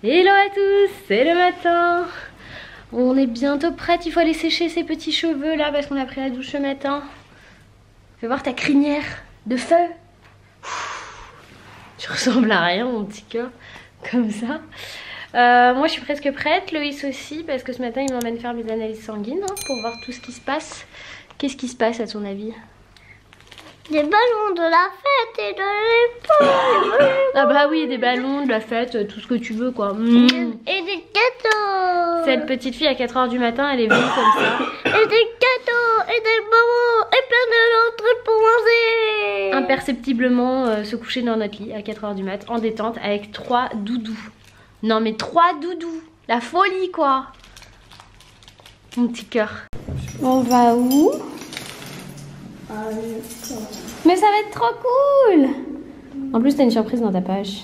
Hello à tous, c'est le matin. On est bientôt prête, il faut aller sécher ses petits cheveux là parce qu'on a pris la douche ce matin. Fais voir ta crinière de feu. Tu ressembles à rien mon petit cœur, comme ça. Moi je suis presque prête, Loïs aussi, parce que ce matin il m'emmène faire mes analyses sanguines hein, pour voir tout ce qui se passe. Qu'est-ce qui se passe à ton avis? Des ballons de la fête et de l'épaule. Ah bah oui, des ballons, de la fête, tout ce que tu veux quoi. Et des gâteaux. Cette petite fille à 4 h du matin, elle est venue comme ça. Et des gâteaux, et des bonbons, et plein de trucs pour manger. Imperceptiblement se coucher dans notre lit à 4 h du mat, en détente, avec 3 doudous. Non mais 3 doudous. La folie quoi. Mon petit cœur. On va où? Mais ça va être trop cool. En plus t'as une surprise dans ta poche.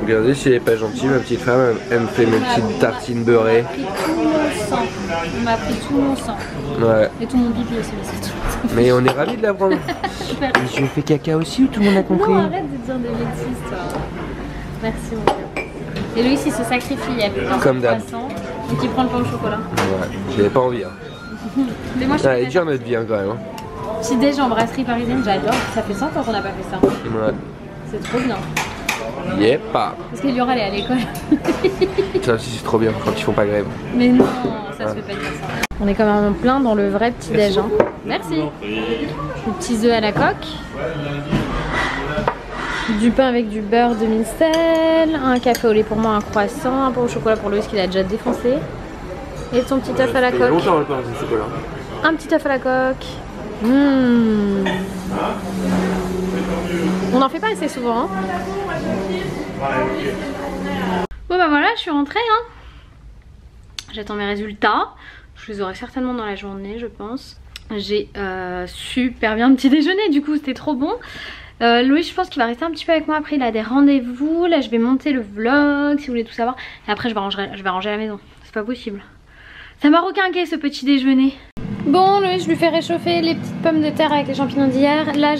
Regardez si elle est pas gentille, ma petite femme, elle me fait mes petites tartines beurrées. On m'a pris tout mon sang. Ouais. Et tout mon pipi aussi, c'est tout. Mais on est ravis de la prendre. Super. J'ai fait caca aussi ou tout le monde a compris? Non, arrête de dire des bêtises toi. Merci mon cœur. Et Loïs il se sacrifie, il a plus comme d'hab. Donc il prend le pain au chocolat. Ouais, j'avais pas envie. Hein. Mais moi je Elle est dure notre vie hein, quand même. Hein. Petit déj en brasserie parisienne, j'adore. Ça fait 100 ans qu'on n'a pas fait ça. Ouais. C'est trop bien. Yep. Parce que Liora elle est à l'école. Ça aussi c'est trop bien quand ils font pas grève. Mais non, ça se fait pas dire ça. On est quand même en plein dans le vrai petit déj. Hein. Merci. Des petits œufs à la coque. Du pain avec du beurre de Micelle. Un café au lait pour moi, un croissant. Un pain au chocolat pour Loïs qu'il a déjà défoncé. Et ton petit œuf à la coque. Longtemps le pain au chocolat. Un petit œuf à la coque. On n'en fait pas assez souvent. Hein. Bon bah voilà, je suis rentrée. Hein. J'attends mes résultats. Je les aurai certainement dans la journée, je pense. J'ai super bien petit déjeuner, du coup c'était trop bon. Louis, je pense qu'il va rester un petit peu avec moi. Après, il a des rendez-vous. Là, je vais monter le vlog si vous voulez tout savoir. Et après, je vais ranger la maison. C'est pas possible. Ça m'a requinqué ce petit déjeuner. Bon, Louis, je lui fais réchauffer les petites pommes de terre avec les champignons d'hier. Là,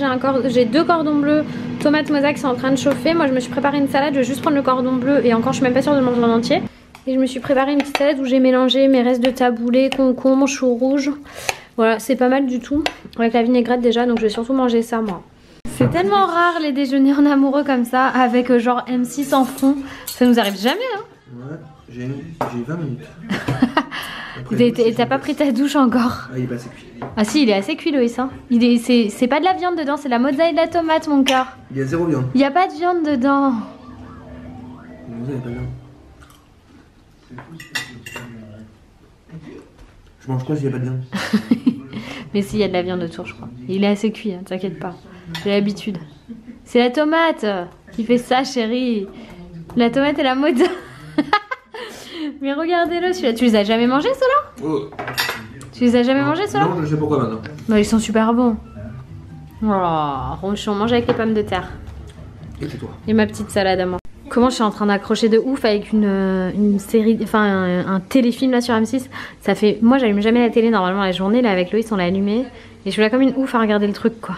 j'ai 2 cordons bleus, tomates mosaïques sont en train de chauffer. Moi, je me suis préparé une salade. Je vais juste prendre le cordon bleu. Et encore, je suis même pas sûre de le manger en entier. Et je me suis préparé une petite salade où j'ai mélangé mes restes de taboulé, concombre, chou rouge. Voilà, c'est pas mal du tout. Avec la vinaigrette déjà, donc je vais surtout manger ça, moi. C'est tellement rare les déjeuners en amoureux comme ça, avec genre M6 en fond. Ça nous arrive jamais, hein. Ouais, j'ai 20 minutes. Et t'as pas pris ta douche encore? Ah, il est pas assez cuit. Ah si, il est assez cuit Loïs. Hein. C'est pas de la viande dedans, c'est de la mozzarella et de la tomate, mon cœur. Il y a 0 viande. Il y a pas de viande dedans. Il y a pas de viande. Je mange quoi s'il y a pas de viande? Mais si, il y a de la viande autour, je crois. Il est assez cuit, hein, t'inquiète pas. J'ai l'habitude. C'est la tomate qui fait ça, chérie. La tomate et la mozzarella. Mais regardez-le, celui-là. Tu les as jamais mangés, ceux-là? Oh. Tu les as jamais mangés, ceux-là? Non, je sais pourquoi maintenant. Bah, ils sont super bons. Oh, ronchon, mange avec les pommes de terre. Et c'est toi. Et ma petite salade à moi. Comment je suis en train d'accrocher de ouf avec une série, enfin un téléfilm là sur M6. Ça fait, moi j'allume jamais la télé normalement la journée, là avec Loïs on l'a allumé. Et je suis là comme une ouf à regarder le truc quoi.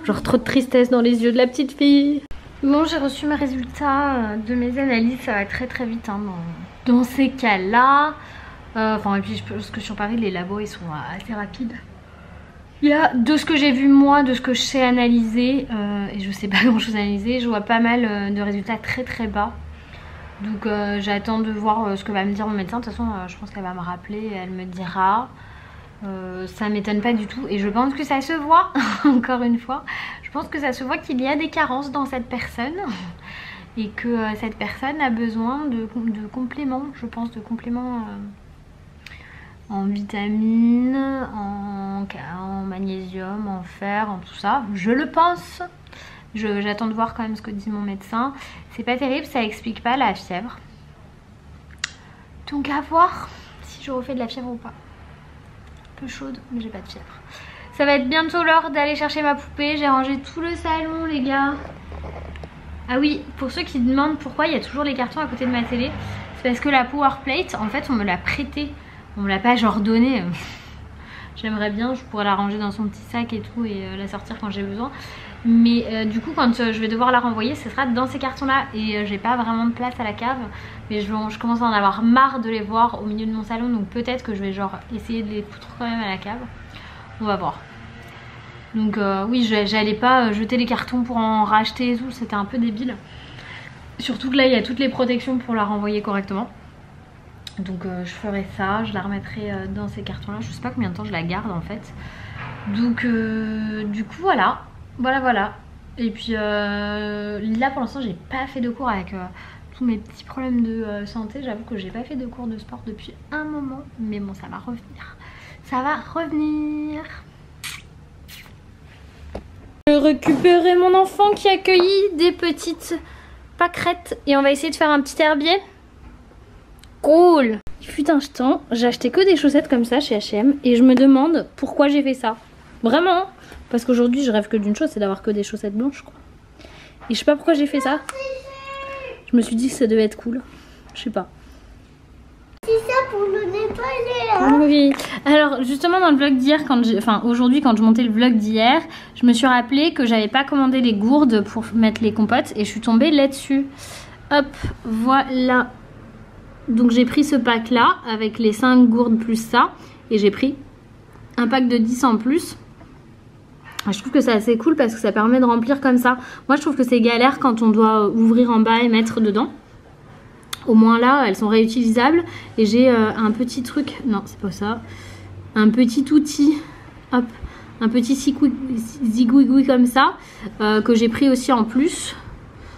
Genre trop de tristesse dans les yeux de la petite fille. Bon, j'ai reçu mes résultats de mes analyses, ça va très très vite hein, dans ces cas là. Enfin et puis je pense que sur Paris les labos ils sont assez rapides. Il y a de ce que j'ai vu moi, de ce que je sais analyser, et je sais pas grand chose analyser, je vois pas mal de résultats très très bas. Donc j'attends de voir ce que va me dire mon médecin. De toute façon je pense qu'elle va me rappeler et elle me dira. Ça m'étonne pas du tout et je pense que ça se voit, encore une fois. Je pense que ça se voit qu'il y a des carences dans cette personne. Et que cette personne a besoin de compléments, je pense, de compléments... en vitamines, en magnésium, en fer, en tout ça. Je le pense. J'attends de voir quand même ce que dit mon médecin. C'est pas terrible, ça explique pas la fièvre. Donc à voir si je refais de la fièvre ou pas. Un peu chaude, mais j'ai pas de fièvre. Ça va être bientôt l'heure d'aller chercher ma poupée. J'ai rangé tout le salon, les gars. Ah oui, pour ceux qui demandent pourquoi il y a toujours les cartons à côté de ma télé, c'est parce que la Power Plate, en fait, on me l'a prêtée. On me l'a pas genre donnée. J'aimerais bien, je pourrais la ranger dans son petit sac et tout et la sortir quand j'ai besoin. Mais du coup quand je vais devoir la renvoyer ce sera dans ces cartons là. Et j'ai pas vraiment de place à la cave. Mais je commence à en avoir marre de les voir au milieu de mon salon. Donc peut-être que je vais genre essayer de les foutre quand même à la cave. On va voir. Donc oui, j'allais pas jeter les cartons pour en racheter et tout. C'était un peu débile. Surtout que là il y a toutes les protections pour la renvoyer correctement. Donc je ferai ça, je la remettrai dans ces cartons là. Je sais pas combien de temps je la garde en fait. Donc du coup voilà. Et puis là pour l'instant j'ai pas fait de cours avec tous mes petits problèmes de santé. J'avoue que j'ai pas fait de cours de sport depuis un moment. Mais bon, ça va revenir. Ça va revenir. Je récupérer mon enfant qui a cueilli des petites pâquerettes. Et on va essayer de faire un petit herbier. Cool. Il fut un temps, j'ai acheté que des chaussettes comme ça chez H&M. Et je me demande pourquoi j'ai fait ça. Vraiment. Parce qu'aujourd'hui je rêve que d'une chose, c'est d'avoir que des chaussettes blanches quoi. Et je sais pas pourquoi j'ai fait ça. Je me suis dit que ça devait être cool. Je sais pas. C'est ça pour le nettoyer hein. Oui. Alors justement dans le vlog d'hier, aujourd'hui quand je montais le vlog d'hier, je me suis rappelé que j'avais pas commandé les gourdes pour mettre les compotes. Et je suis tombée là-dessus. Hop, voilà. Donc j'ai pris ce pack là avec les 5 gourdes plus ça. Et j'ai pris un pack de 10 en plus. Je trouve que c'est assez cool parce que ça permet de remplir comme ça. Moi je trouve que c'est galère quand on doit ouvrir en bas et mettre dedans. Au moins là elles sont réutilisables. Et j'ai un petit truc, non c'est pas ça, un petit outil, hop, un petit zigouigoui comme ça que j'ai pris aussi en plus.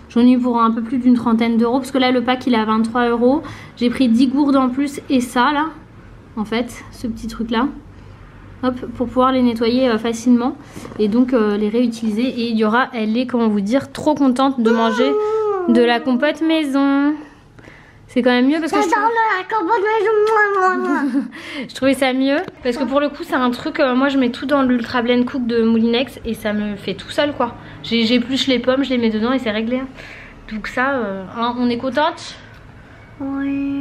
J'en ai eu pour un peu plus d'une trentaine d'euros parce que là le pack il est à 23 €. J'ai pris 10 gourdes en plus et ça là, en fait, ce petit truc là. Hop, pour pouvoir les nettoyer facilement et donc les réutiliser. Et il y aura, elle est, comment vous dire, trop contente de manger de la compote maison. C'est quand même mieux parce que je trouvais ça mieux parce que pour le coup c'est un truc, moi je mets tout dans l'Ultra Blend Cook de Moulinex et ça me fait tout seul quoi. J'épluche les pommes, je les mets dedans et c'est réglé. Donc ça, hein, on est contente. Oui.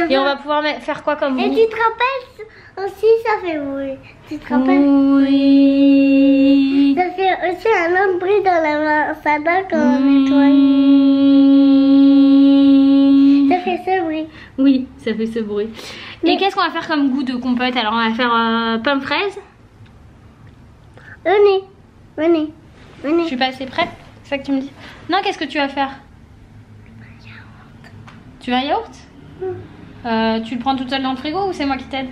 Et on va pouvoir faire quoi comme Et vous? tu te rappelles aussi, ça fait oui. Tu te rappelles? Oui. Ça fait aussi un autre bruit dans la salle quand on nettoie. Ça fait ce bruit. Oui, ça fait ce bruit. Et qu'est-ce qu'on va faire comme goût de compote? Alors on va faire pomme fraise. Venez. Je suis pas assez prête, c'est ça que tu me dis? Non, qu'est-ce que tu vas faire? Tu veux un yaourt? Tu le prends toute seule dans le frigo ou c'est moi qui t'aide?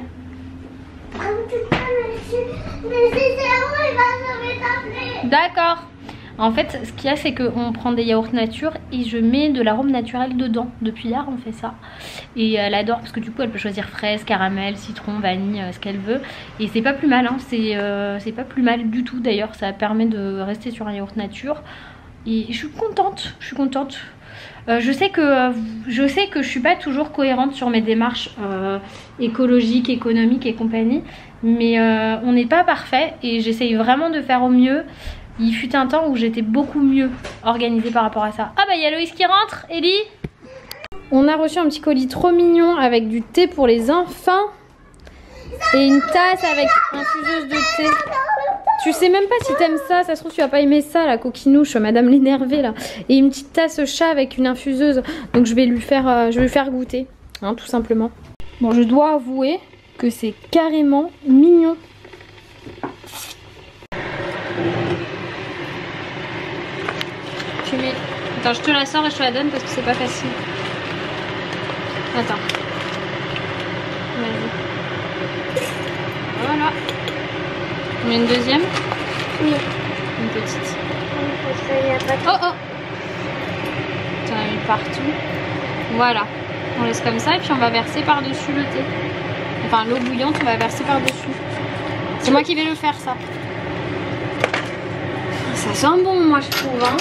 D'accord. En fait, ce qu'il y a, c'est qu'on prend des yaourts nature et je mets de l'arôme naturel dedans. Depuis hier, on fait ça. Et elle adore parce que du coup, elle peut choisir fraise, caramel, citron, vanille, ce qu'elle veut. Et c'est pas plus mal, hein. C'est pas plus mal du tout d'ailleurs. Ça permet de rester sur un yaourt nature. Et je suis contente. Je sais que je suis pas toujours cohérente sur mes démarches écologiques, économiques et compagnie. Mais on n'est pas parfait et j'essaye vraiment de faire au mieux. Il fut un temps où j'étais beaucoup mieux organisée par rapport à ça. Ah bah il y a Loïs qui rentre, Ellie. On a reçu un petit colis trop mignon avec du thé pour les enfants. Et une tasse avec infuseuse de thé. Tu sais même pas si t'aimes ça, ça se trouve tu vas pas aimer ça, la coquinouche, madame l'énervée là. Et une petite tasse chat avec une infuseuse. Donc je vais lui faire goûter, hein, tout simplement. Bon, je dois avouer que c'est carrément mignon. Tu mets... Attends, je te la sors et je te la donne parce que c'est pas facile. Attends. Vas-y. Voilà. On met une deuxième? Oui. Une petite. Oh oh! Tu en as mis partout. Voilà. On laisse comme ça et puis on va verser par-dessus le thé. Enfin l'eau bouillante, on va verser par-dessus. C'est moi qui vais le faire ça. Ça sent bon moi je trouve hein.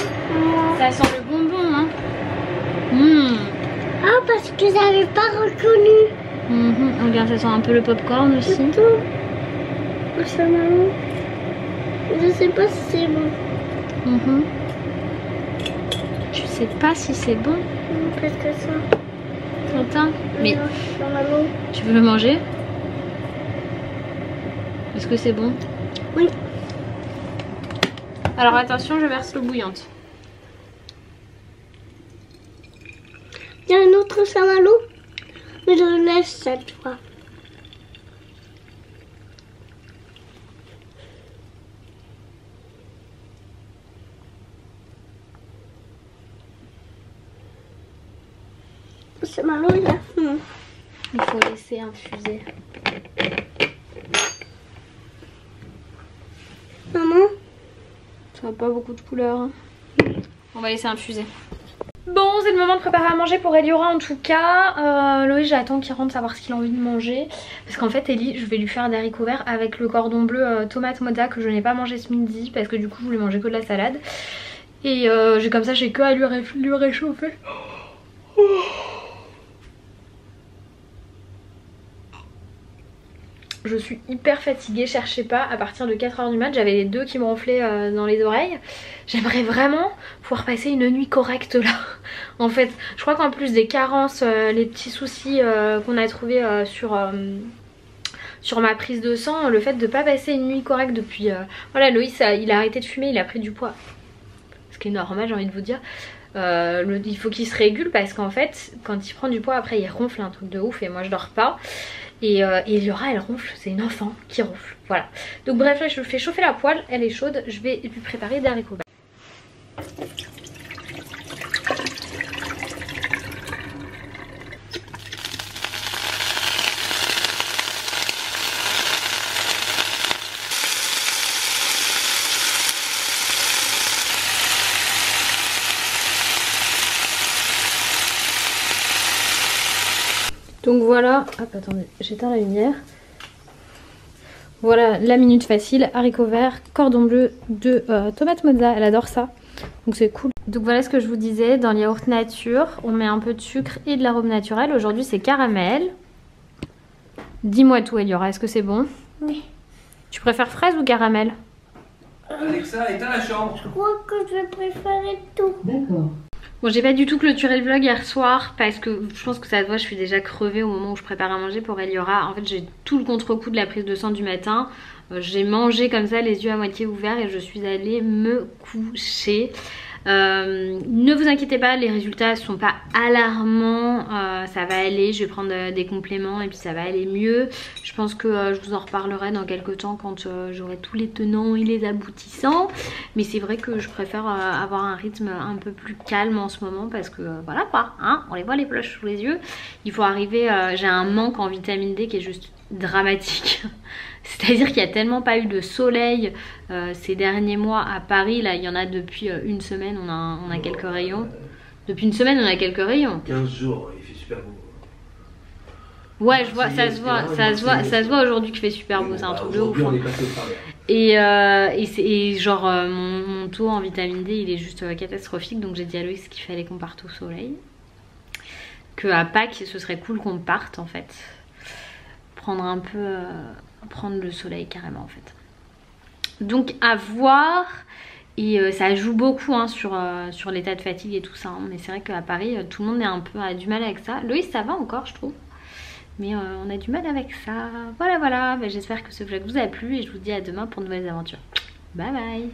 Ça sent le bonbon hein. Ah parce que j'avais pas reconnu. Regarde, ça sent un peu le popcorn aussi. Oh, ça maman. Je sais pas si c'est bon. Je sais pas si c'est bon. Parce que ça. Attends. Mais maman. Tu veux le manger? Est-ce que c'est bon? Oui. Alors attention, je verse l'eau bouillante. Il y a un autre chamallow, mais je le laisse cette fois. Le chamallow, il a faim. Il faut laisser infuser. Maman, Ça n'a pas beaucoup de couleur. Hein. On va laisser infuser. Bon, c'est le moment de préparer à manger pour Eliora en tout cas. Loïs, j'attends qu'il rentre savoir ce qu'il a envie de manger. Parce qu'en fait, Ellie, je vais lui faire des haricots verts avec le cordon bleu tomate mozza que je n'ai pas mangé ce midi. Parce que du coup, je voulais manger que de la salade. Et comme ça, j'ai que à lui réchauffer. Je suis hyper fatiguée, cherchez pas, à partir de 4 h du mat, j'avais les deux qui me ronflaient dans les oreilles. J'aimerais vraiment pouvoir passer une nuit correcte là. En fait, je crois qu'en plus des carences, les petits soucis qu'on a trouvés sur ma prise de sang, le fait de pas passer une nuit correcte depuis... Voilà, Loïs, il a arrêté de fumer, il a pris du poids. Ce qui est normal, j'ai envie de vous dire. Il faut qu'il se régule parce qu'en fait, quand il prend du poids, après il ronfle un truc de ouf et moi je dors pas. Et Eliora elle ronfle, c'est une enfant qui ronfle, voilà. Donc bref, là je fais chauffer la poêle, elle est chaude, je vais lui préparer des haricots verts. Donc voilà, hop attendez, j'éteins la lumière. Voilà la minute facile, haricots verts, cordon bleu de tomate mozza, elle adore ça. Donc c'est cool. Donc voilà ce que je vous disais, dans le yaourt nature, on met un peu de sucre et de l'arôme naturel. Aujourd'hui c'est caramel. Dis-moi tout Eliora, est-ce que c'est bon? oui. Tu préfères fraise ou caramel? Alexa, éteins la chambre. Je crois que je vais préférer tout. D'accord. Bon, j'ai pas du tout clôturé le vlog hier soir parce que je pense que ça se voit, je suis déjà crevée au moment où je prépare à manger pour Eliora. En fait, j'ai tout le contre-coup de la prise de sang du matin. J'ai mangé comme ça, les yeux à moitié ouverts et je suis allée me coucher. Ne vous inquiétez pas, les résultats sont pas alarmants, ça va aller, je vais prendre des compléments et puis ça va aller mieux. Je pense que je vous en reparlerai dans quelques temps quand j'aurai tous les tenants et les aboutissants. Mais c'est vrai que je préfère avoir un rythme un peu plus calme en ce moment parce que voilà quoi, hein, on les voit les cloches sous les yeux. Il faut arriver, j'ai un manque en vitamine D qui est juste dramatique. C'est-à-dire qu'il n'y a tellement pas eu de soleil ces derniers mois à Paris. Là, il y en a depuis une semaine, on a quelques rayons. Depuis une semaine, on a quelques rayons. 15 jours, il fait super beau. Ouais, je vois, ça se voit aujourd'hui qu'il fait super beau, c'est un truc de ouf. On est passé au travers. Et genre, mon taux en vitamine D, il est juste catastrophique. Donc j'ai dit à Loïs qu'il fallait qu'on parte au soleil. Qu'à Pâques, ce serait cool qu'on parte en fait. Prendre un peu... prendre le soleil carrément en fait. Donc à voir. Et ça joue beaucoup hein, sur l'état de fatigue et tout ça hein. Mais c'est vrai qu'à Paris tout le monde est un peu a du mal avec ça. Loïs ça va encore je trouve. Mais on a du mal avec ça. Voilà. J'espère que ce vlog vous a plu. Et je vous dis à demain pour de nouvelles aventures. Bye bye.